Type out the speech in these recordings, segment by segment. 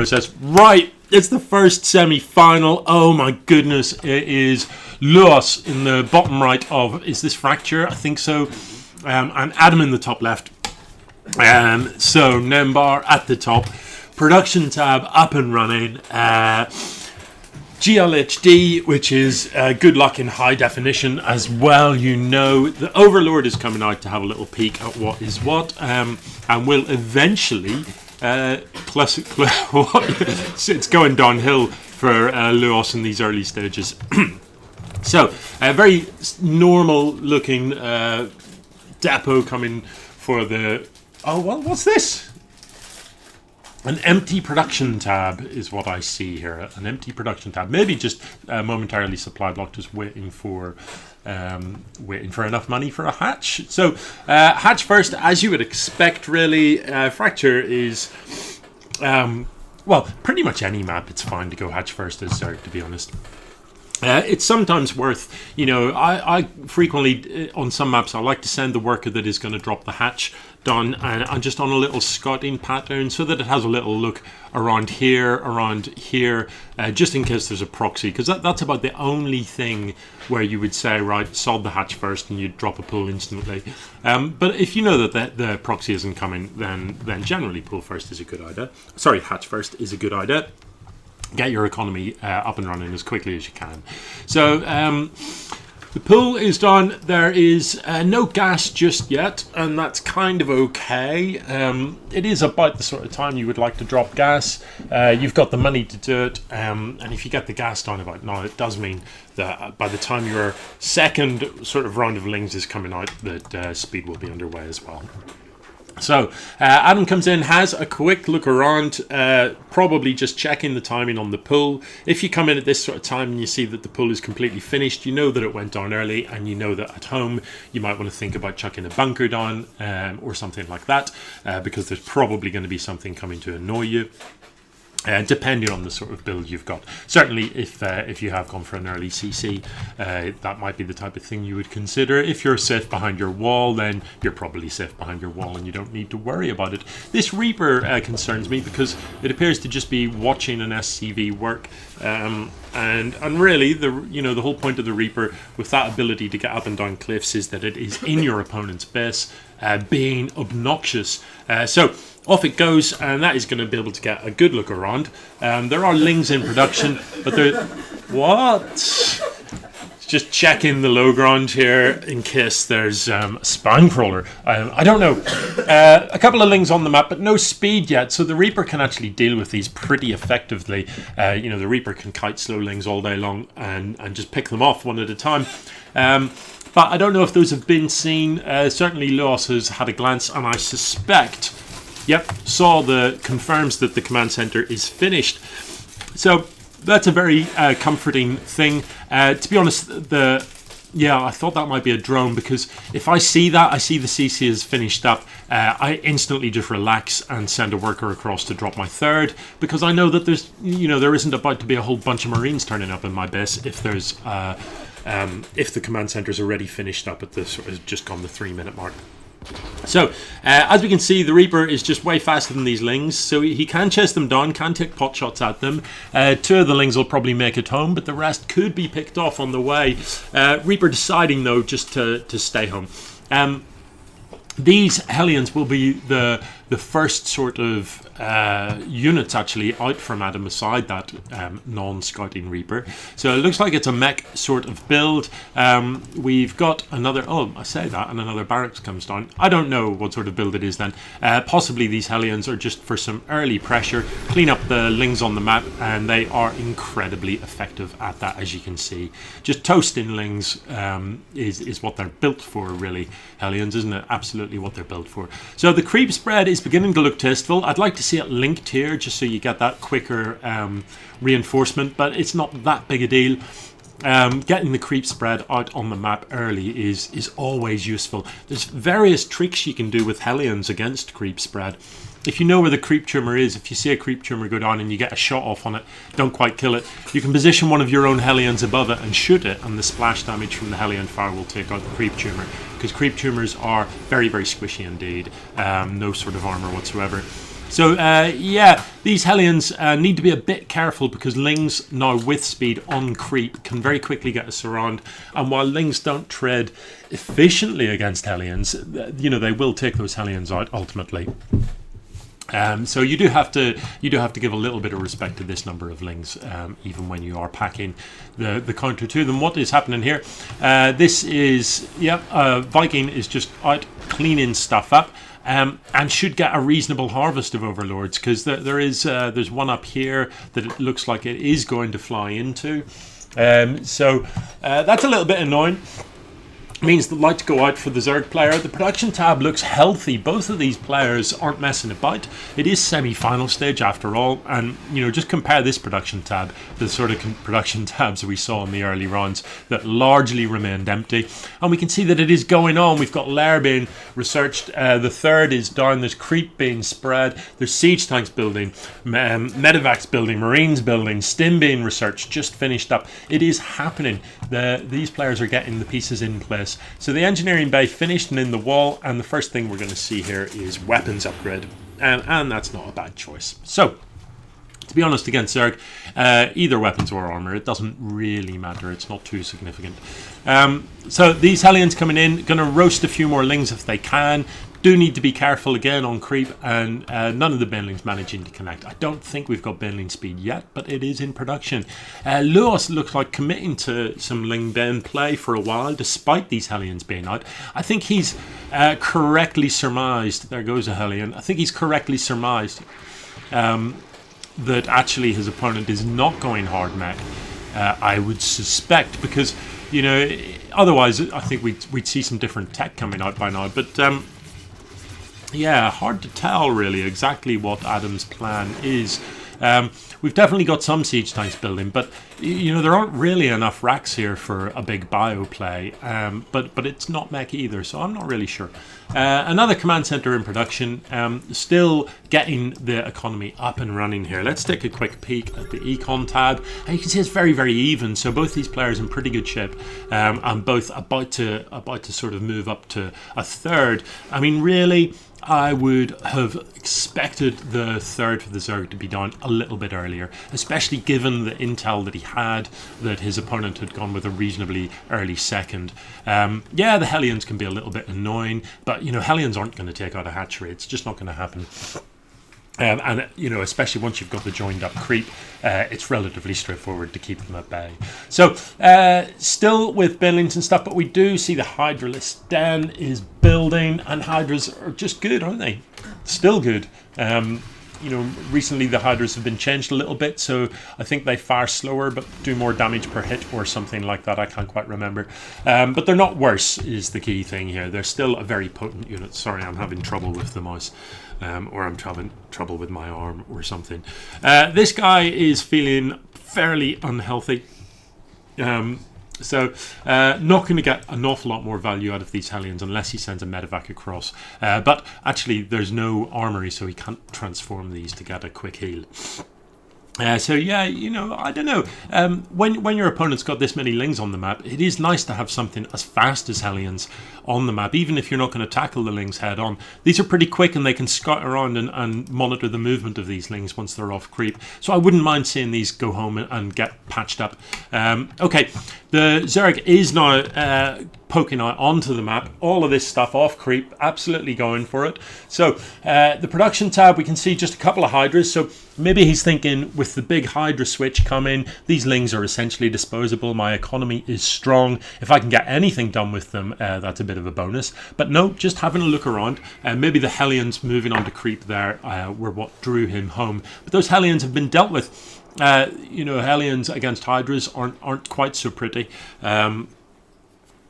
process. Right, it's the first semi-final. Oh my goodness, it is Louos in the bottom right of, is this Fracture? I think so. And Adam in the top left. So Nembar at the top. Production tab up and running. GLHD, which is good luck in high definition as well. You know, the Overlord is coming out to have a little peek at what is what, and will eventually it's going downhill for Louos in these early stages. So a very normal looking depot coming for the, oh well, what's this? An empty production tab is what I see here. An empty production tab. Maybe just momentarily supply block, just waiting for enough money for a hatch. So hatch first, as you would expect, really. Fracture is, well, pretty much any map. It's fine to go hatch first as Zerg, to be honest. It's sometimes worth, you know, I frequently, on some maps, I like to send the worker that is going to drop the hatch down and just on a little scouting pattern so that it has a little look around here, just in case there's a proxy, because that's about the only thing where you would say, right, sod the hatch first and you'd drop a pull instantly. But if you know that the proxy isn't coming, then generally pull first is a good idea. Sorry, hatch first is a good idea. Get your economy up and running as quickly as you can. So the pool is done. There is no gas just yet, and that's kind of okay. It is about the sort of time you would like to drop gas. You've got the money to do it, and if you get the gas down about now, it does mean that by the time your second sort of round of lings is coming out, that speed will be underway as well. So Adam comes in, has a quick look around, probably just checking the timing on the pull. If you come in at this sort of time and you see that the pull is completely finished, you know that it went down early, and you know that at home you might want to think about chucking a bunker down or something like that, because there's probably going to be something coming to annoy you. Depending on the sort of build you've got. Certainly if you have gone for an early CC, that might be the type of thing you would consider. If you're safe behind your wall, then you're probably safe behind your wall and you don't need to worry about it. This Reaper concerns me because it appears to just be watching an SCV work, and really the whole point of the Reaper with that ability to get up and down cliffs is that it is in your opponent's base, being obnoxious. So off it goes, and that is going to be able to get a good look around. There are lings in production, but they're... What? Just checking the low ground here in case there's a spine crawler. I don't know. A couple of lings on the map, but no speed yet, so the Reaper can actually deal with these pretty effectively. The Reaper can kite slow lings all day long and just pick them off one at a time. But I don't know if those have been seen. Certainly Louos has had a glance, and I suspect... Yep, confirms that the command center is finished. So that's a very comforting thing. To be honest, I thought that might be a drone, because if I see that, I see the CC is finished up, I instantly just relax and send a worker across to drop my third, because I know that there isn't about to be a whole bunch of Marines turning up in my base if there's if the command center is already finished up at the sort of just gone the 3-minute mark. So, as we can see, the Reaper is just way faster than these lings, so he can chase them down, can take pot shots at them. 2 of the lings will probably make it home, but the rest could be picked off on the way. Reaper deciding, though, just to stay home. These Hellions will be the first sort of units actually out from Adam aside that non-scouting Reaper. So it looks like it's a mech sort of build. We've got another, and another barracks comes down. I don't know what sort of build it is then. Possibly these Hellions are just for some early pressure, clean up the lings on the map, and they are incredibly effective at that, as you can see. Just toasting lings is what they're built for, really. Hellions, isn't it? Absolutely what they're built for. So the creep spread is beginning to look tasteful. I'd like to see it linked here just so you get that quicker reinforcement, but it's not that big a deal. Getting the creep spread out on the map early is always useful. There's various tricks you can do with Hellions against creep spread. If you know where the creep tumor is, if you see a creep tumor go down and you get a shot off on it, don't quite kill it, you can position one of your own Hellions above it and shoot it, and the splash damage from the Hellion fire will take out the creep tumor, because creep tumors are very, very squishy indeed. No sort of armor whatsoever. So yeah, these Hellions need to be a bit careful because Lings now with speed on creep can very quickly get us around, and while Lings don't tread efficiently against Hellions, you know, they will take those Hellions out ultimately. So you do have to give a little bit of respect to this number of Lings, even when you are packing the counter to them. What is happening here? This is Viking is just out cleaning stuff up. And should get a reasonable harvest of Overlords, because there's one up here that it looks like it is going to fly into. So that's a little bit annoying. Means the lights go out for the Zerg player. The production tab looks healthy. Both of these players aren't messing about. It is semi-final stage after all, and you know, just compare this production tab to the sort of production tabs we saw in the early rounds that largely remained empty, and we can see that it is going on. We've got Lair being researched, the third is down, there's creep being spread, there's siege tanks building, medevacs building, marines building, stim being researched, just finished up. It is happening. These players are getting the pieces in place. So the engineering bay finished and in the wall, and the first thing we're going to see here is weapons upgrade, and that's not a bad choice. So to be honest, against Zerg, either weapons or armor, it doesn't really matter. It's not too significant. So these Hellions coming in, going to roast a few more Lings if they can. Do need to be careful again on creep, and none of the Banelings managing to connect. I don't think we've got Baneling speed yet, but it is in production. Louos looks like committing to some Ling Ben play for a while, despite these Hellions being out. I think he's correctly surmised, there goes a Hellion, I think he's correctly surmised that actually his opponent is not going hard mech. I would suspect, because, you know, otherwise I think we'd see some different tech coming out by now, but yeah, hard to tell really exactly what Adam's plan is. We've definitely got some siege tanks building, but you know, there aren't really enough racks here for a big bio play. But it's not mech either, so I'm not really sure. Another command center in production, still getting the economy up and running here. Let's take a quick peek at the econ tab, and you can see it's very, very even. So both these players in pretty good shape, and both about to sort of move up to a third. I mean, really, I would have expected the third for the Zerg to be down a little bit earlier, especially given the intel that he had, that his opponent had gone with a reasonably early second. Yeah, the Hellions can be a little bit annoying, but you know, Hellions aren't going to take out a hatchery. It's just not going to happen. And you know, especially once you've got the joined up creep, it's relatively straightforward to keep them at bay. So still with Banelings and stuff, but we do see the Hydralist den is building, and Hydras are just good, aren't they? Still good. You know, recently the Hydras have been changed a little bit, so I think they fire slower but do more damage per hit or something like that. I can't quite remember. But they're not worse is the key thing here. They're still a very potent unit. Sorry, I'm having trouble with the mouse. Or I'm having trouble with my arm or something. This guy is feeling fairly unhealthy. So not going to get an awful lot more value out of these Hellions unless he sends a medevac across. But actually there's no armory, so he can't transform these to get a quick heal. So yeah, you know, I don't know. When your opponent's got this many Lings on the map, it is nice to have something as fast as Hellions on the map, even if you're not going to tackle the Lings head on. These are pretty quick, and they can scout around and monitor the movement of these Lings once they're off creep. So I wouldn't mind seeing these go home and get patched up. Okay, the Zerg is now poking out onto the map. All of this stuff off creep, absolutely going for it. So the production tab, we can see just a couple of Hydras. So maybe he's thinking, with the big Hydra switch coming, these Lings are essentially disposable. My economy is strong. If I can get anything done with them, that's a bit of a bonus. But no, just having a look around. Maybe the Hellions moving on to creep there were what drew him home. But those Hellions have been dealt with. You know, Hellions against Hydras aren't quite so pretty.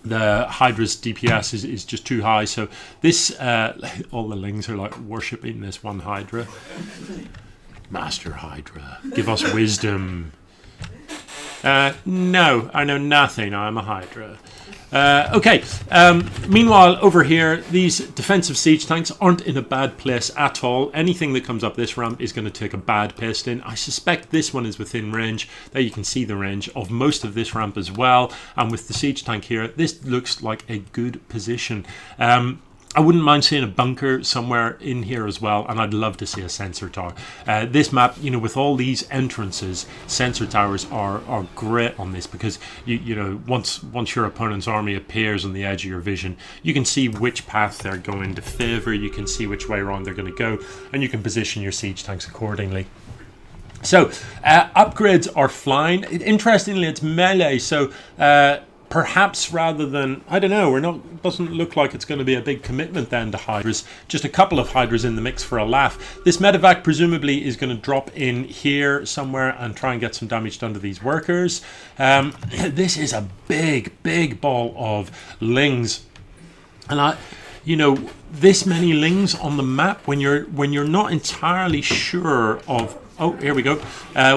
The Hydra's DPS is just too high, so this all the Lings are like worshipping this one Hydra. Master Hydra, give us wisdom. No, I know nothing. I'm a Hydra. Okay, meanwhile over here, these defensive siege tanks aren't in a bad place at all. Anything that comes up this ramp is going to take a bad paste in. I suspect this one is within range. There you can see the range of most of this ramp as well, and with the siege tank here, this looks like a good position. I wouldn't mind seeing a bunker somewhere in here as well, and I'd love to see a sensor tower. This map, with all these entrances, sensor towers are great on this, because once your opponent's army appears on the edge of your vision, you can see which path they're going to favour, you can see which way around they're going to go, and you can position your siege tanks accordingly. So upgrades are flying. Interestingly, it's melee, so perhaps rather than, I don't know, doesn't look like it's going to be a big commitment then to Hydras. Just a couple of Hydras in the mix for a laugh. This medevac presumably is going to drop in here somewhere and try and get some damage done to these workers. This is a big ball of lings, and this many lings on the map, when you're not entirely sure of, oh, here we go.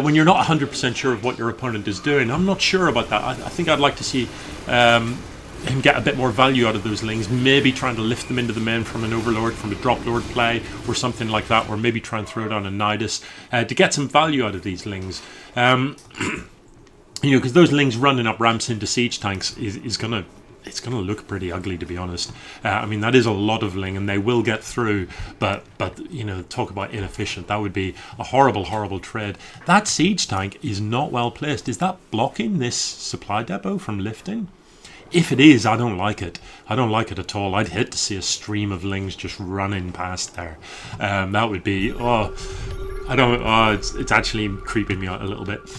When you're not 100% sure of what your opponent is doing, I'm not sure about that. I think I'd like to see him get a bit more value out of those lings. Maybe trying to lift them into the main from an Overlord, from a Drop Lord play, or something like that. Or maybe try and throw down a Nidus to get some value out of these lings. Because those lings running up ramps into siege tanks is gonna. It's going to look pretty ugly, to be honest. I mean, that is a lot of ling, and they will get through. But talk about inefficient. That would be a horrible trade. That siege tank is not well placed. Is that blocking this supply depot from lifting? If it is, I don't like it. I don't like it at all. I'd hate to see a stream of lings just running past there. That would be, it's actually creeping me out a little bit.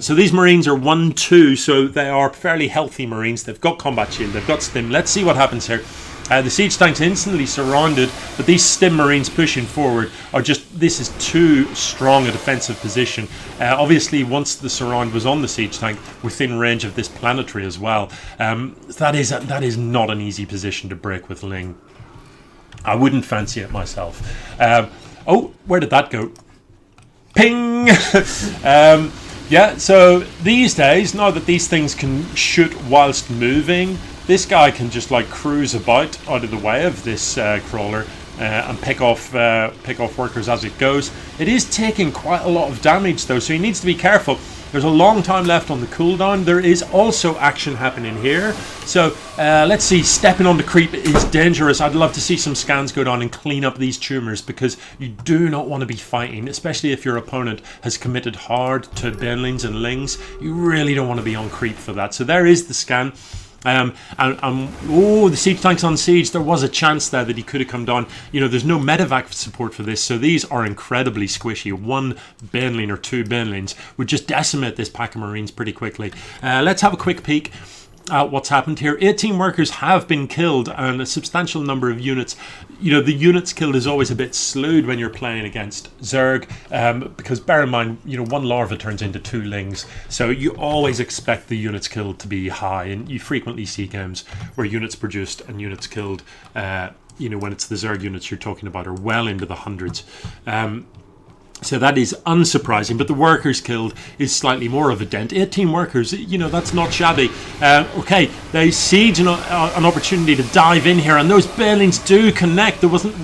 So these Marines are 1-2, so they are fairly healthy Marines. They've got combat shield, they've got stim. Let's see what happens here. The siege tank's instantly surrounded, but these stim Marines pushing forward are this is too strong a defensive position. Obviously, once the surround was on the siege tank, within range of this planetary as well, that is not an easy position to break with ling. I wouldn't fancy it myself. Where did that go? Ping! Yeah, so these days, now that these things can shoot whilst moving, this guy can just cruise about out of the way of this crawler and pick off workers as it goes. It is taking quite a lot of damage though, so he needs to be careful. There's a long time left on the cooldown. There is also action happening here. So let's see, stepping on the creep is dangerous. I'd love to see some scans go down and clean up these tumours, because you do not want to be fighting, especially if your opponent has committed hard to banelings and lings. You really don't want to be on creep for that. So there is the scan. The siege tank's on siege. There was a chance there that he could have come down. There's no medevac support for this, so these are incredibly squishy. One baneling or two banelings would just decimate this pack of Marines pretty quickly. Let's have a quick peek at what's happened here. 18 workers have been killed, and a substantial number of units. The units killed is always a bit slewed when you're playing against Zerg, because bear in mind, one larva turns into two lings, so you always expect the units killed to be high, and you frequently see games where units produced and units killed, when it's the Zerg units you're talking about, are well into the hundreds. So that is unsurprising, but the workers killed is slightly more of a dent. 18 workers, that's not shabby. Okay, they siege an opportunity to dive in here, and those banelings do connect. There wasn't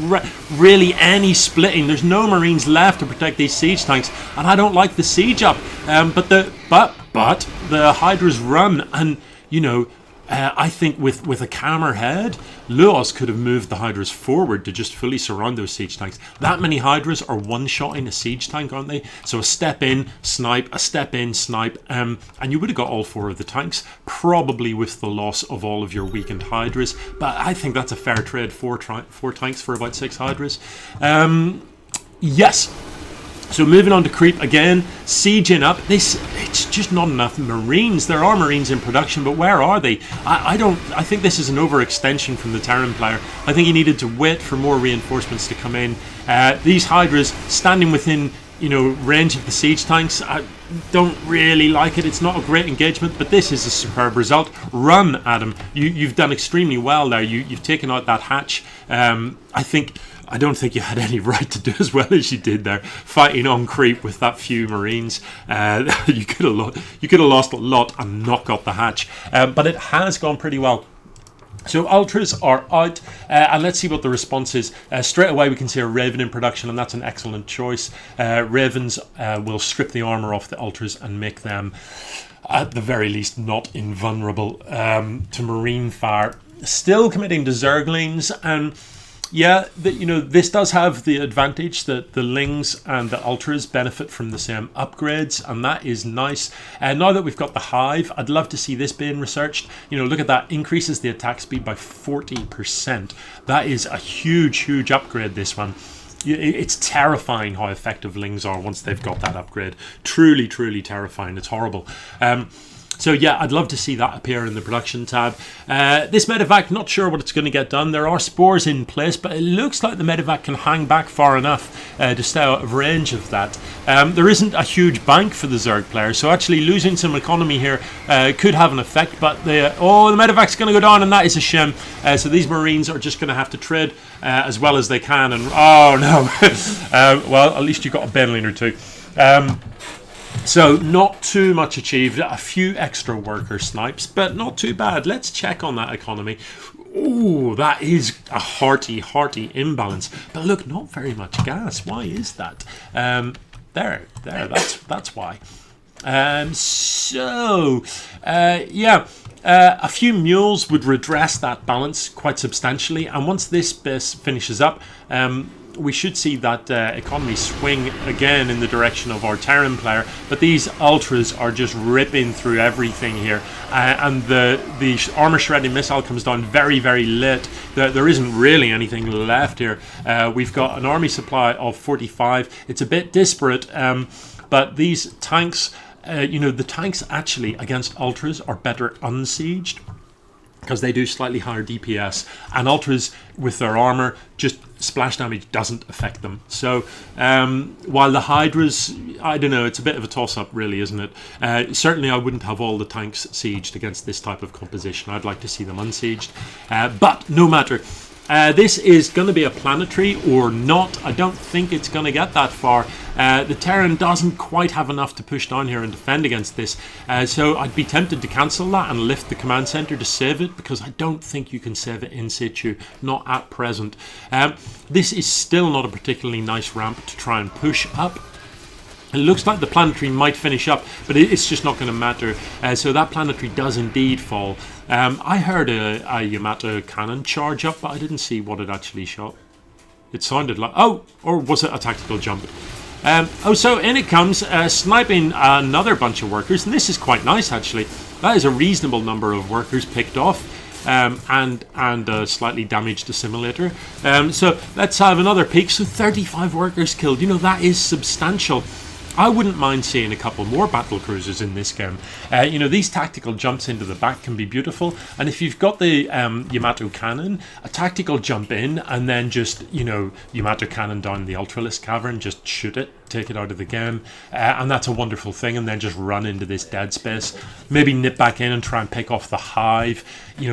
really any splitting. There's no Marines left to protect these siege tanks, and I don't like the siege up. But the Hydras run, and I think with a calmer head, Louos could have moved the Hydras forward to just fully surround those siege tanks. That many Hydras are one-shotting a siege tank, aren't they? So a step in, snipe, a step in, snipe, and you would have got all four of the tanks, probably with the loss of all of your weakened Hydras. But I think that's a fair trade, four tanks for about 6 Hydras. Yes. So moving on to creep again, sieging up. It's just not enough Marines. There are Marines in production, but where are they? I think this is an overextension from the Terran player. I think he needed to wait for more reinforcements to come in. These Hydras standing within range of the siege tanks. I don't really like it. It's not a great engagement, but this is a superb result. Run, Adam. You've done extremely well there. You've taken out that hatch. I don't think you had any right to do as well as you did there, fighting on creep with that few Marines. You could have lost a lot and not got the hatch, but it has gone pretty well. So Ultras are out, and let's see what the response is. Straight away we can see a Raven in production, and that's an excellent choice. Ravens will strip the armour off the Ultras and make them, at the very least, not invulnerable to Marine fire. Still committing to Zerglings, and Yeah, this does have the advantage that the Lings and the Ultras benefit from the same upgrades, and that is nice. And now that we've got the Hive, I'd love to see this being researched. Look at that, increases the attack speed by 40%. That is a huge upgrade, this one. It's terrifying how effective Lings are once they've got that upgrade. Truly terrifying. It's horrible. So yeah, I'd love to see that appear in the production tab. This medevac, not sure what it's going to get done. There are spores in place, but it looks like the medevac can hang back far enough to stay out of range of that. There isn't a huge bank for the Zerg player, so actually losing some economy here could have an effect. But the medevac's going to go down, and that is a shame. So these Marines are just going to have to trade as well as they can. And oh no, well, at least you got a Benlin or two. So not too much achieved, a few extra worker snipes, but not too bad. Let's check on that economy. Ooh, that is a hearty imbalance. But look, not very much gas. Why is that? There, that's why. A few mules would redress that balance quite substantially, and once this base finishes up, we should see that economy swing again in the direction of our Terran player. But these Ultras are just ripping through everything here, and the armor shredding missile comes down very late. There isn't really anything left here. We've got an army supply of 45. It's a bit disparate, but these tanks, the tanks actually against Ultras are better unsieged, because they do slightly higher DPS, and Ultras with their armor, just splash damage doesn't affect them. So while the Hydras, I don't know, it's a bit of a toss-up really, isn't it? Certainly I wouldn't have all the tanks sieged against this type of composition. I'd like to see them unsieged, but no matter. This is going to be a planetary or not. I don't think it's going to get that far. The Terran doesn't quite have enough to push down here and defend against this. So I'd be tempted to cancel that and lift the command center to save it, because I don't think you can save it in situ, not at present. This is still not a particularly nice ramp to try and push up. It looks like the planetary might finish up, but it's just not going to matter. So that planetary does indeed fall. I heard a Yamato cannon charge up, but I didn't see what it actually shot. It sounded like... Oh! Or was it a tactical jump? So in it comes, sniping another bunch of workers. And this is quite nice, actually. That is a reasonable number of workers picked off. And a slightly damaged assimilator. So let's have another peek. So 35 workers killed. That is substantial. I wouldn't mind seeing a couple more battle cruisers in this game. These tactical jumps into the back can be beautiful, and if you've got the Yamato cannon, a tactical jump in and then just, Yamato cannon down the Ultralisk cavern, just shoot it, take it out of the game, and that's a wonderful thing. And then just run into this dead space, maybe nip back in and try and pick off the Hive.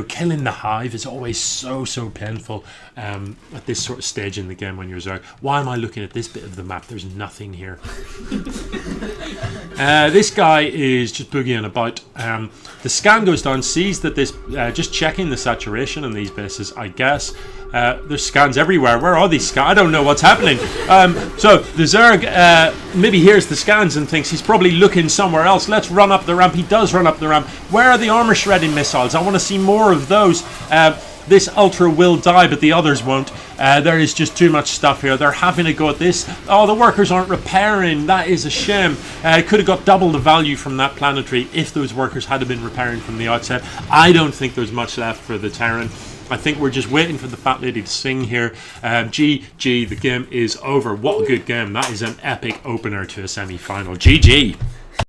Killing the Hive is always so painful at this sort of stage in the game when you're Zerg. Why am I looking at this bit of the map? There's nothing here. This guy is just boogieing about. The scan goes down, sees that this, just checking the saturation on these bases, I guess. There's scans everywhere. Where are these scans? I don't know what's happening. So the Zerg maybe hears the scans and thinks he's probably looking somewhere else. Let's run up the ramp. He does run up the ramp. Where are the armor shredding missiles? I want to see more of those. This Ultra will die, but the others won't. There is just too much stuff here. They're having a go at this. Oh, the workers aren't repairing. That is a shame. Could have got double the value from that planetary if those workers had been repairing from the outset. I don't think there's much left for the Terran. I think we're just waiting for the fat lady to sing here. GG, the game is over. What a good game. That is an epic opener to a semi-final. GG.